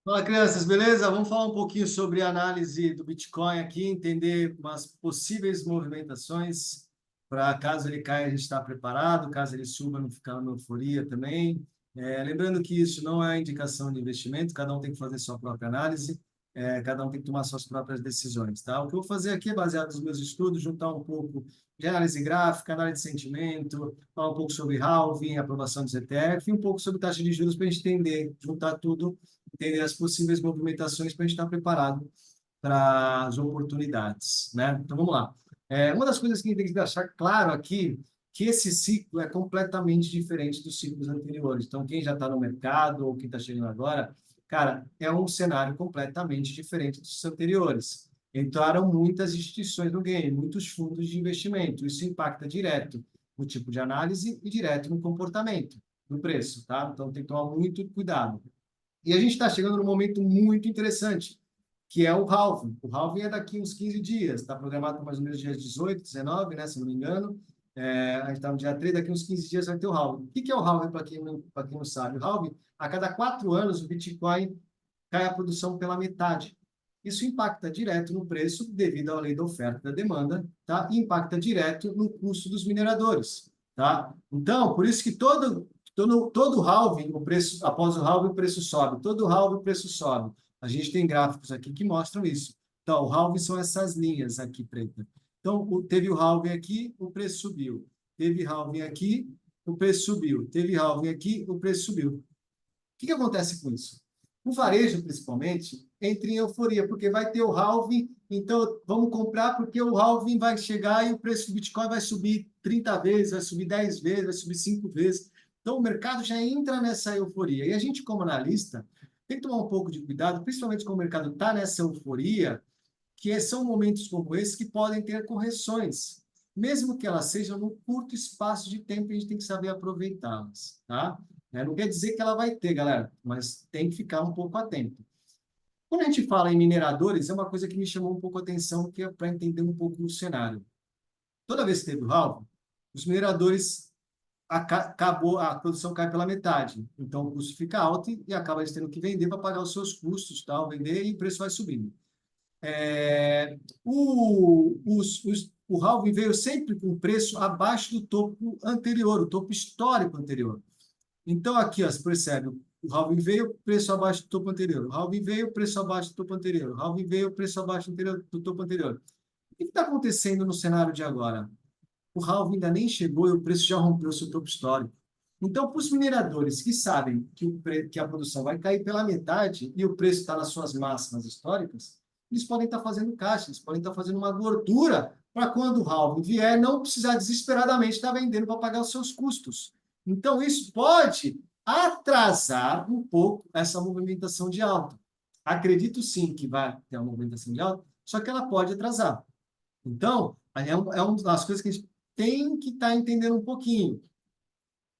Fala, crianças, beleza? Vamos falar um pouquinho sobre a análise do Bitcoin aqui, entender umas possíveis movimentações para caso ele caia, a gente está preparado, caso ele suba, não ficar numa euforia também. Lembrando que isso não é indicação de investimento, cada um tem que fazer sua própria análise, cada um tem que tomar suas próprias decisões, tá? O que eu vou fazer aqui é baseado nos meus estudos, juntar um pouco de análise gráfica, análise de sentimento, falar um pouco sobre halving, aprovação dos ETF, e um pouco sobre taxa de juros para a gente entender, juntar tudo, entender as possíveis movimentações para a gente estar preparado para as oportunidades, né? Então, vamos lá. Uma das coisas que a gente tem que deixar claro aqui, que esse ciclo é completamente diferente dos ciclos anteriores. Então, quem já está no mercado ou quem está chegando agora, cara, é um cenário completamente diferente dos anteriores. Entraram muitas instituições no game, muitos fundos de investimento. Isso impacta direto no tipo de análise e direto no comportamento, no preço, tá? Então, tem que tomar muito cuidado. E a gente está chegando num momento muito interessante, que é o halving. O halving é daqui uns 15 dias, está programado para mais ou menos dias 18, 19, né, se não me engano. A gente está no dia 3, daqui uns 15 dias vai ter o halving. O que é o halving, para quem não sabe? O halving, a cada 4 anos, o Bitcoin cai a produção pela metade. Isso impacta direto no preço, devido à lei da oferta e da demanda, tá? E impacta direto no custo dos mineradores, tá? Então, por isso que todo halving, o preço, após o halving, o preço sobe. Todo halving, o preço sobe. A gente tem gráficos aqui que mostram isso. Então, o halving são essas linhas aqui preta. Então, teve o halving aqui, o preço subiu. Teve halving aqui, o preço subiu. Teve halving aqui, o preço subiu. O que acontece com isso? O varejo, principalmente, entra em euforia, porque vai ter o halving, então vamos comprar porque o halving vai chegar e o preço do Bitcoin vai subir 30 vezes, vai subir 10 vezes, vai subir 5 vezes. Então o mercado já entra nessa euforia. E a gente, como analista, tem que tomar um pouco de cuidado, principalmente quando o mercado está nessa euforia, que são momentos como esse que podem ter correções. Mesmo que elas sejam num curto espaço de tempo, a gente tem que saber aproveitá-las, tá? Não quer dizer que ela vai ter, galera, mas tem que ficar um pouco atento. Quando a gente fala em mineradores, é uma coisa que me chamou um pouco a atenção, que é para entender um pouco o cenário. Toda vez que teve o halving, os mineradores acabou, a produção cai pela metade. Então, o custo fica alto e acaba eles tendo que vender para pagar os seus custos, tal, vender e o preço vai subindo. O halving veio sempre com preço abaixo do topo anterior, o topo histórico anterior. Então, aqui, ó, você percebe, o halving veio, preço abaixo do topo anterior. O halving veio, preço abaixo do topo anterior. O halving veio, preço abaixo do topo anterior. O que está acontecendo no cenário de agora? O halving ainda nem chegou e o preço já rompeu o seu topo histórico. Então, para os mineradores que sabem que a produção vai cair pela metade e o preço está nas suas máximas históricas, eles podem estar fazendo caixa, eles podem estar fazendo uma gordura para quando o halving vier, não precisar desesperadamente estar vendendo para pagar os seus custos. Então, isso pode atrasar um pouco essa movimentação de alta. Acredito sim que vai ter uma movimentação de alta, só que ela pode atrasar. Então, é uma das coisas que a gente tem que estar entendendo um pouquinho.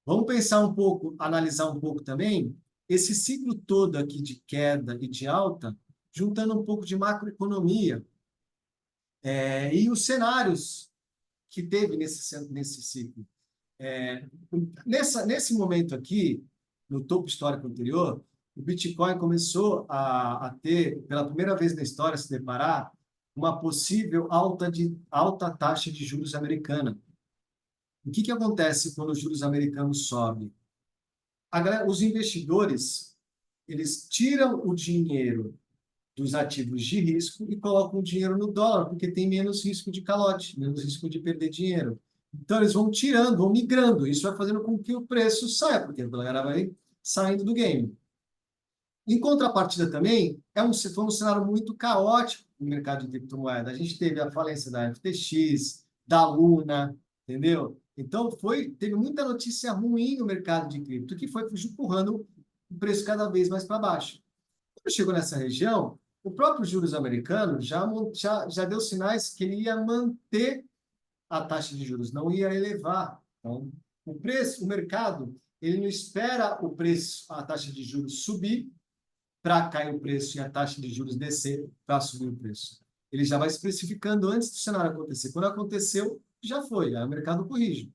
Vamos pensar um pouco, analisar um pouco também esse ciclo todo aqui de queda e de alta, juntando um pouco de macroeconomia e os cenários que teve nesse ciclo. Nesse momento aqui, no topo histórico anterior, o Bitcoin começou a ter, pela primeira vez na história, se deparar uma possível alta taxa de juros americana. O que acontece quando os juros americanos sobem? Os investidores, eles tiram o dinheiro dos ativos de risco e colocam o dinheiro no dólar, porque tem menos risco de calote, menos risco de perder dinheiro. Então, eles vão tirando, vão migrando. Isso vai fazendo com que o preço saia, porque a galera vai saindo do game. Em contrapartida também, foi um cenário muito caótico no mercado de criptomoeda. A gente teve a falência da FTX, da Luna, entendeu? Então, teve muita notícia ruim no mercado de cripto, que foi empurrando o preço cada vez mais para baixo. Quando chegou nessa região, o próprio juros americano já deu sinais que ele ia manter a taxa de juros, não ia elevar. Então, o mercado, ele não espera o preço, a taxa de juros subir para cair o preço e a taxa de juros descer para subir o preço. Ele já vai se precificando antes do cenário acontecer. Quando aconteceu, já foi, aí o mercado corrige.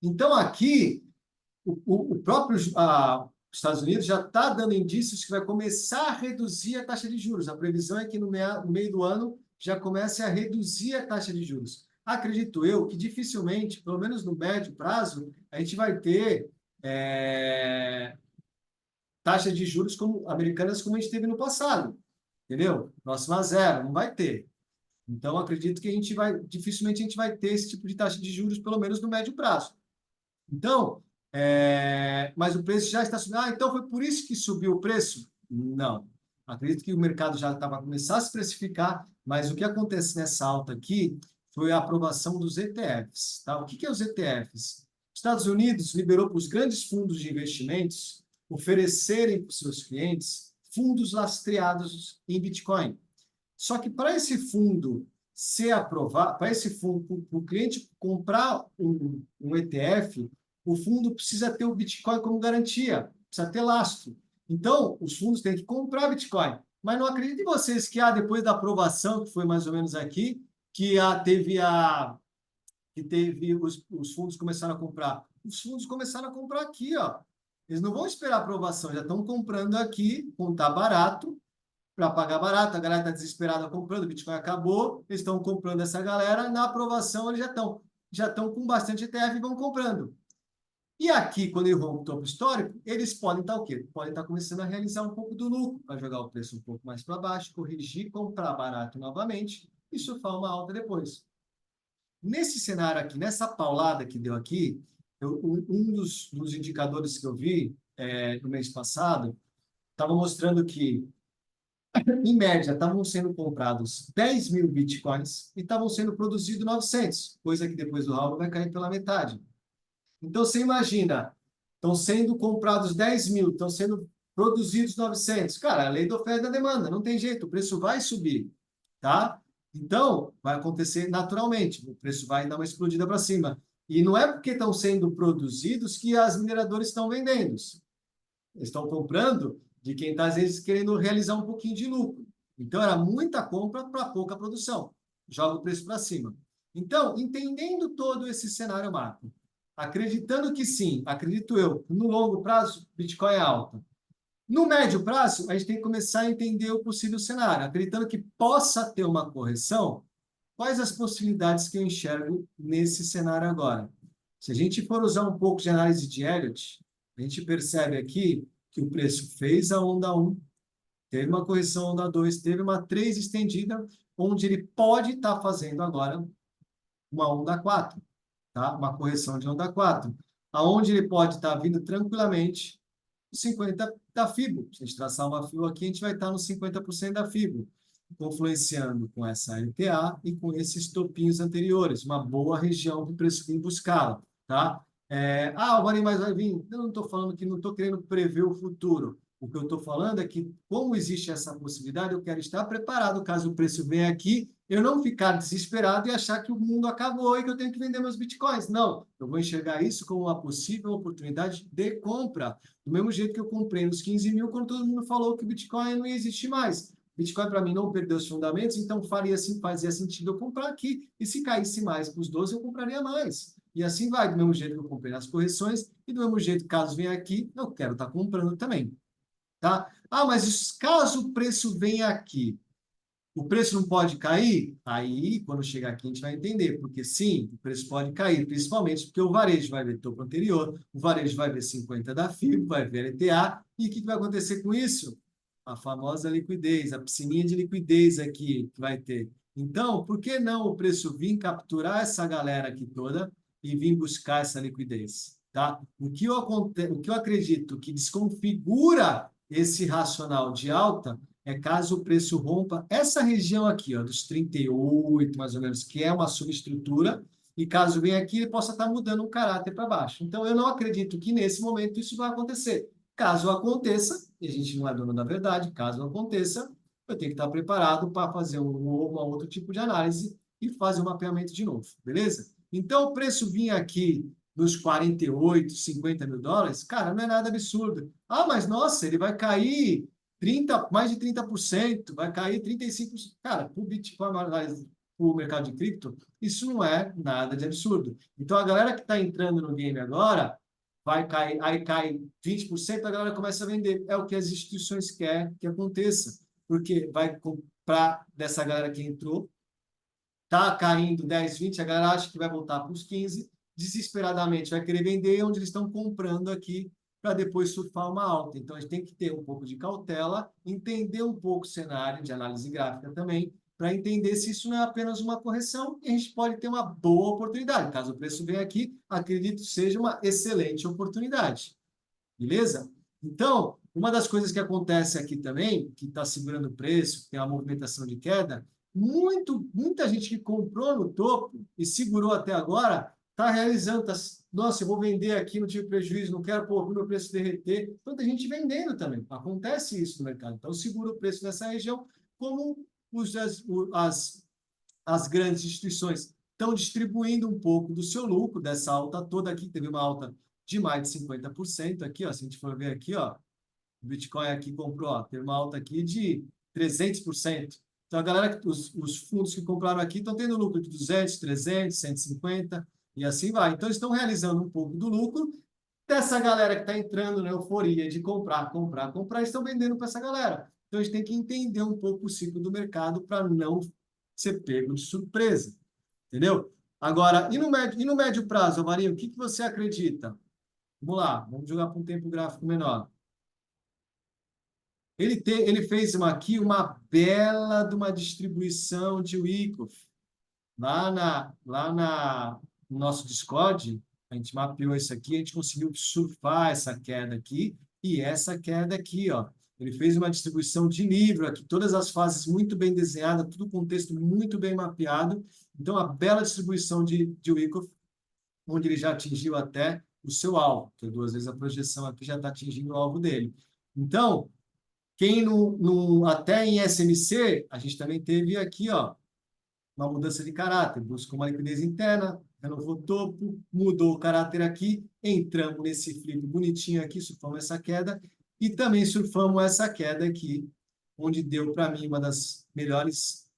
Então, aqui, Os Estados Unidos já está dando indícios que vai começar a reduzir a taxa de juros. A previsão é que no meio do ano já comece a reduzir a taxa de juros. Acredito eu que dificilmente, pelo menos no médio prazo, a gente vai ter taxas de juros americanas como a gente teve no passado, entendeu? Próximo a zero, não vai ter. Então, acredito que dificilmente a gente vai ter esse tipo de taxa de juros, pelo menos no médio prazo. Então, mas o preço já está subindo. Ah, então foi por isso que subiu o preço? Não. Acredito que o mercado já estava a começar a se precificar, mas o que acontece nessa alta aqui foi a aprovação dos ETFs. Tá? O que é os ETFs? Os Estados Unidos liberou para os grandes fundos de investimentos oferecerem para os seus clientes fundos lastreados em Bitcoin. Só que para esse fundo ser aprovado, para esse fundo, para o cliente comprar um ETF, o fundo precisa ter o Bitcoin como garantia, precisa ter lastro. Então, os fundos têm que comprar Bitcoin. Mas não acredito em vocês que depois da aprovação, que foi mais ou menos aqui, que teve os fundos começaram a comprar. Os fundos começaram a comprar aqui, ó. Eles não vão esperar a aprovação, já estão comprando aqui, como está barato, para pagar barato, a galera está desesperada comprando, o Bitcoin acabou, eles estão comprando essa galera, na aprovação eles já estão com bastante ETF e vão comprando. E aqui, quando eles vão para o topo histórico, eles podem estar o quê? Podem estar começando a realizar um pouco do lucro, para jogar o preço um pouco mais para baixo, corrigir, comprar barato novamente e surfar uma alta depois. Nesse cenário aqui, nessa paulada que deu aqui, um dos indicadores que eu vi no mês passado estava mostrando que em média, estavam sendo comprados 10 mil bitcoins e estavam sendo produzidos 900, coisa que depois do halving vai cair pela metade. Então, você imagina, estão sendo comprados 10 mil, estão sendo produzidos 900. Cara, a lei da oferta e da demanda, não tem jeito, o preço vai subir, tá? Então, vai acontecer naturalmente, o preço vai dar uma explodida para cima. E não é porque estão sendo produzidos que as mineradoras estão vendendo. Eles estão comprando de quem está, às vezes, querendo realizar um pouquinho de lucro. Então, era muita compra para pouca produção. Joga o preço para cima. Então, entendendo todo esse cenário macro, acreditando que sim, acredito eu, no longo prazo, Bitcoin é alta. No médio prazo, a gente tem que começar a entender o possível cenário. Acreditando que possa ter uma correção, quais as possibilidades que eu enxergo nesse cenário agora? Se a gente for usar um pouco de análise de Elliott, a gente percebe aqui que o preço fez a onda 1, teve uma correção onda 2, teve uma 3 estendida, onde ele pode estar fazendo agora uma onda 4, tá? Uma correção de onda 4, aonde ele pode estar vindo tranquilamente 50 da FIBO. Se a gente traçar uma FIBO aqui, a gente vai estar nos 50% da FIBO, confluenciando com essa LTA e com esses topinhos anteriores, uma boa região para o preço vir buscá-la, tá? O Marinho mais vai vir. Eu não estou falando que não estou querendo prever o futuro. O que eu estou falando é que, como existe essa possibilidade, eu quero estar preparado caso o preço venha aqui, eu não ficar desesperado e achar que o mundo acabou e que eu tenho que vender meus bitcoins. Não, eu vou enxergar isso como uma possível oportunidade de compra. Do mesmo jeito que eu comprei nos 15 mil, quando todo mundo falou que o Bitcoin não ia existir mais. Bitcoin, para mim, não perdeu os fundamentos, então fazia sentido eu comprar aqui. E se caísse mais para os 12, eu compraria mais. E assim vai, do mesmo jeito que eu comprei nas correções, e do mesmo jeito, caso venha aqui, eu quero estar comprando também. Tá? Mas caso o preço venha aqui, o preço não pode cair? Aí, quando chegar aqui, a gente vai entender, porque sim, o preço pode cair, principalmente porque o varejo vai ver topo anterior, o varejo vai ver 50 da FIBO, vai ver LTA, e o que vai acontecer com isso? A famosa liquidez, a piscininha de liquidez aqui que vai ter. Então, por que não o preço vir capturar essa galera aqui toda e vir buscar essa liquidez? Tá? O que eu acredito que desconfigura esse racional de alta caso o preço rompa essa região aqui, ó, dos 38, mais ou menos, que é uma subestrutura, e caso venha aqui, ele possa estar mudando um caráter para baixo. Então, eu não acredito que nesse momento isso vai acontecer. Caso aconteça, e a gente não é dono da verdade, caso aconteça, eu tenho que estar preparado para fazer um outro tipo de análise e fazer um mapeamento de novo, beleza? Então, o preço vinha aqui nos 48, 50 mil dólares, cara, não é nada absurdo. Mas nossa, ele vai cair mais de 30%, vai cair 35%. Cara, para o Bitcoin, para o mercado de cripto, isso não é nada de absurdo. Então, a galera que está entrando no game agora, vai cair, aí cai 20%, a galera começa a vender. É o que as instituições querem que aconteça, porque vai comprar dessa galera que entrou, está caindo 10, 20, a galera acha que vai voltar para os 15, desesperadamente vai querer vender onde eles estão comprando aqui para depois surfar uma alta. Então, a gente tem que ter um pouco de cautela, entender um pouco o cenário de análise gráfica também, para entender se isso não é apenas uma correção e a gente pode ter uma boa oportunidade. Caso o preço venha aqui, acredito que seja uma excelente oportunidade. Beleza? Então, uma das coisas que acontece aqui também, que está segurando o preço, que tem uma movimentação de queda, muita gente que comprou no topo e segurou até agora, está realizando, nossa, eu vou vender aqui, não tive prejuízo, não quero pôr o meu preço derreter. Então, tem gente vendendo também. Acontece isso no mercado. Então, segura o preço nessa região, como as grandes instituições estão distribuindo um pouco do seu lucro, dessa alta toda aqui, teve uma alta de mais de 50% aqui, ó, se a gente for ver aqui, ó, o Bitcoin aqui comprou, ó, teve uma alta aqui de 300%. Então, a galera, os fundos que compraram aqui estão tendo lucro de 200, 300, 150 e assim vai. Então, eles estão realizando um pouco do lucro dessa galera que está entrando na euforia de comprar, comprar, comprar, estão vendendo para essa galera. Então, a gente tem que entender um pouco o ciclo do mercado para não ser pego de surpresa, entendeu? Agora, e no médio prazo, Marinho, o que você acredita? Vamos lá, vamos jogar para um tempo gráfico menor. Ele fez aqui uma bela de uma distribuição de Wyckoff. No nosso Discord, a gente mapeou isso aqui, a gente conseguiu surfar essa queda aqui e essa queda aqui, ó. Ele fez uma distribuição de nível aqui, todas as fases muito bem desenhadas, tudo o contexto muito bem mapeado. Então, a bela distribuição de Wyckoff, onde ele já atingiu até o seu alvo, que duas vezes a projeção aqui já está atingindo o alvo dele. Então, quem até em SMC, a gente também teve aqui, ó, uma mudança de caráter, buscou uma liquidez interna, renovou o topo, mudou o caráter aqui, entramos nesse flip bonitinho aqui, surfamos essa queda, e também surfamos essa queda aqui, onde deu para mim uma das melhores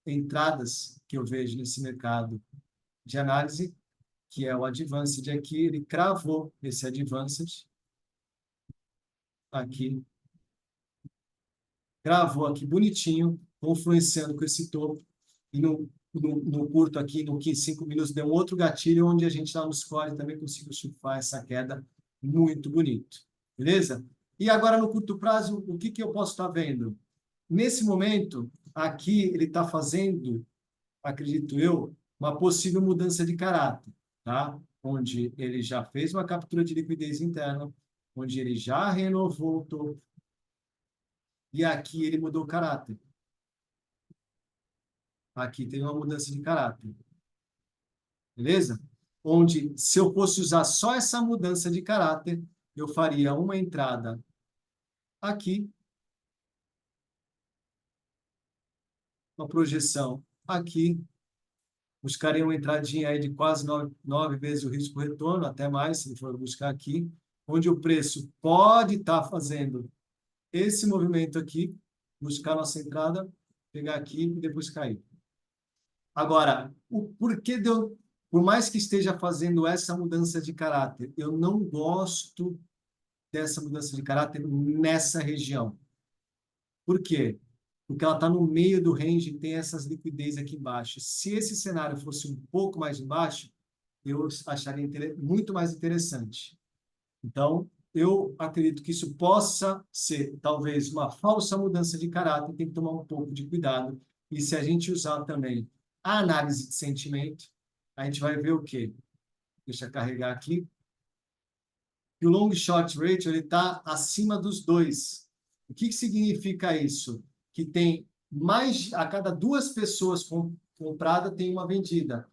entradas que eu vejo nesse mercado de análise, que é o Advanced aqui, ele cravou esse Advanced aqui, cravou aqui bonitinho, confluenciando com esse topo, e no curto aqui, no 5 minutos, deu um outro gatilho, onde a gente lá no score também conseguiu surfar essa queda muito bonito. Beleza? E agora, no curto prazo, o que eu posso estar vendo? Nesse momento, aqui, ele está fazendo, acredito eu, uma possível mudança de caráter, tá? Onde ele já fez uma captura de liquidez interna, onde ele já renovou o topo, e aqui ele mudou o caráter. Aqui tem uma mudança de caráter. Beleza? Onde, se eu fosse usar só essa mudança de caráter, eu faria uma entrada aqui, uma projeção aqui, buscaria uma entradinha aí de quase 9 vezes o risco-retorno, até mais, se ele for buscar aqui, onde o preço pode estar fazendo esse movimento aqui, buscar nossa entrada, pegar aqui e depois cair. Agora, o porquê deu, por mais que esteja fazendo essa mudança de caráter, eu não gosto dessa mudança de caráter nessa região. Por quê? Porque ela está no meio do range e tem essas liquidez aqui embaixo. Se esse cenário fosse um pouco mais embaixo, eu acharia muito mais interessante. Então, eu acredito que isso possa ser, talvez, uma falsa mudança de caráter, tem que tomar um pouco de cuidado. E se a gente usar também a análise de sentimento, a gente vai ver o quê? Deixa eu carregar aqui. E o long short ratio está acima dos 2. O que significa isso? Que tem mais, a cada 2 pessoas compradas, tem uma vendida.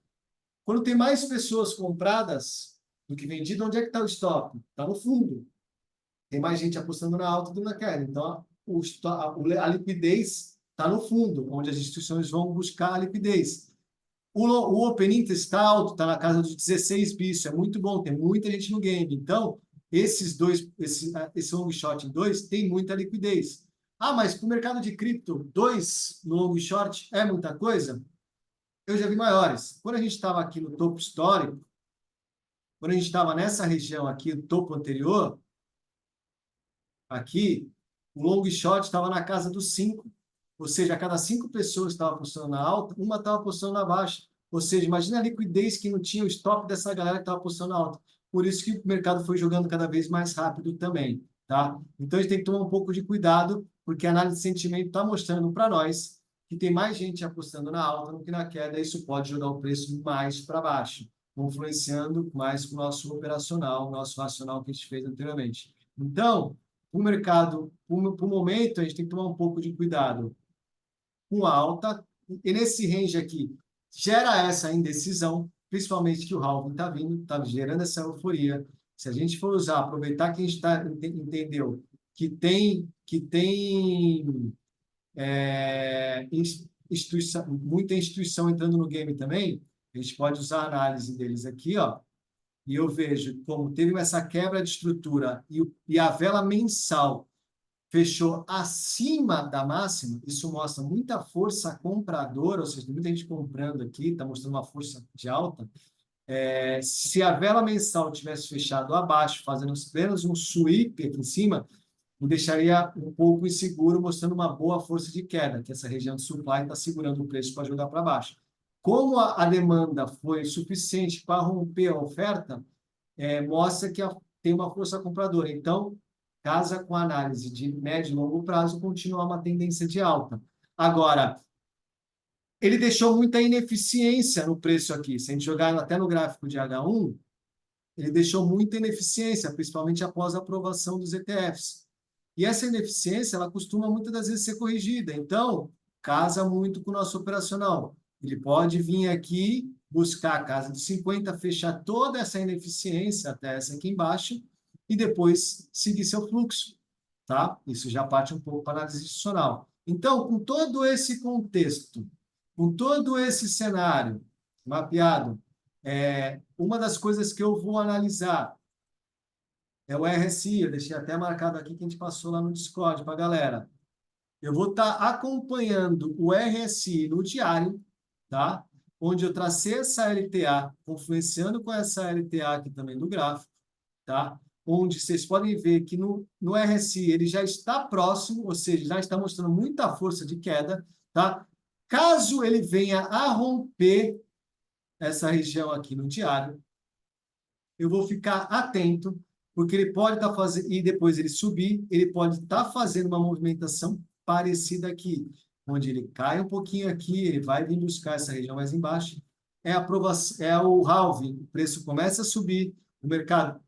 Quando tem mais pessoas compradas do que vendida, onde é que está o stop? Está no fundo. Tem mais gente apostando na alta do que na queda. Então, a liquidez está no fundo, onde as instituições vão buscar a liquidez. O Open Interest está alto, está na casa dos 16 bis, é muito bom, tem muita gente no game. Então, esse long short em 2 tem muita liquidez. Ah, mas para o mercado de cripto, 2 no long short é muita coisa? Eu já vi maiores. Quando a gente estava aqui no topo histórico, quando a gente estava nessa região aqui, o topo anterior, aqui, o long shot estava na casa dos 5. Ou seja, a cada 5 pessoas que estavam apostando na alta, uma estava apostando na baixa. Ou seja, imagina a liquidez que não tinha o stop dessa galera que estava apostando na alta. Por isso que o mercado foi jogando cada vez mais rápido também, tá? Então, a gente tem que tomar um pouco de cuidado, porque a análise de sentimento está mostrando para nós que tem mais gente apostando na alta do que na queda, e isso pode jogar o preço mais para baixo, influenciando mais com o nosso operacional, o nosso racional que a gente fez anteriormente. Então, o mercado, para o momento, a gente tem que tomar um pouco de cuidado com a alta, e nesse range aqui, gera essa indecisão, principalmente que o halving está vindo, está gerando essa euforia. Se a gente for usar, aproveitar que a gente entendeu que tem muita instituição entrando no game também, a gente pode usar a análise deles aqui, ó, e eu vejo como teve essa quebra de estrutura e a vela mensal fechou acima da máxima, isso mostra muita força compradora, ou seja, tem muita gente comprando aqui, está mostrando uma força de alta. Se a vela mensal tivesse fechado abaixo, fazendo apenas um sweep aqui em cima, me deixaria um pouco inseguro, mostrando uma boa força de queda, que essa região de supply está segurando o preço para jogar para baixo. Como a demanda foi suficiente para romper a oferta, mostra que tem uma força compradora. Então, casa com a análise de médio e longo prazo, continua uma tendência de alta. Agora, ele deixou muita ineficiência no preço aqui. Se a gente jogar até no gráfico de H1, ele deixou muita ineficiência, principalmente após a aprovação dos ETFs. E essa ineficiência, ela costuma muitas das vezes ser corrigida. Então, casa muito com o nosso operacional. Ele pode vir aqui, buscar a casa dos 50, fechar toda essa ineficiência até essa aqui embaixo e depois seguir seu fluxo, tá? Isso já parte um pouco para a análise institucional. Então, com todo esse contexto, com todo esse cenário mapeado, uma das coisas que eu vou analisar é o RSI, eu deixei até marcado aqui que a gente passou lá no Discord para a galera. Eu vou estar acompanhando o RSI no diário, tá? Onde eu tracei essa LTA, confluenciando com essa LTA aqui também do gráfico, tá? Onde vocês podem ver que no RSI ele já está próximo, ou seja, já está mostrando muita força de queda, tá? Caso ele venha a romper essa região aqui no diário, eu vou ficar atento, porque ele pode estar fazendo, e depois ele subir, ele pode estar fazendo uma movimentação parecida aqui, onde ele cai um pouquinho aqui, ele vai vir buscar essa região mais embaixo, é o halving, o preço começa a subir, o mercado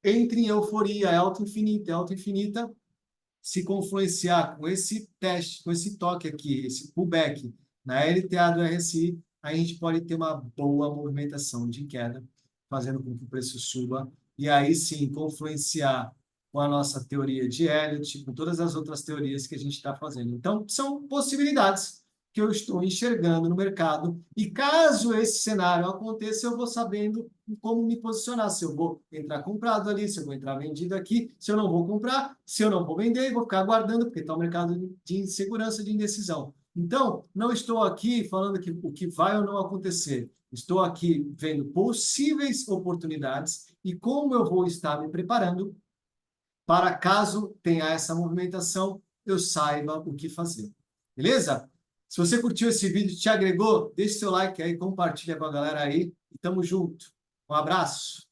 entra em euforia, é alta infinita, se confluenciar com esse teste, com esse toque aqui, esse pullback na LTA do RSI, aí a gente pode ter uma boa movimentação de queda, fazendo com que o preço suba, e aí sim confluenciar com a nossa teoria de Elliott, com todas as outras teorias que a gente está fazendo. Então, são possibilidades que eu estou enxergando no mercado, e caso esse cenário aconteça, eu vou sabendo como me posicionar, se eu vou entrar comprado ali, se eu vou entrar vendido aqui, se eu não vou comprar, se eu não vou vender, vou ficar aguardando, porque está um mercado de insegurança, de indecisão. Então, não estou aqui falando que o que vai ou não acontecer. Estou aqui vendo possíveis oportunidades e como eu vou estar me preparando para caso tenha essa movimentação, eu saiba o que fazer. Beleza? Se você curtiu esse vídeo, te agregou, deixe seu like aí, compartilha com a galera aí e tamo junto. Um abraço.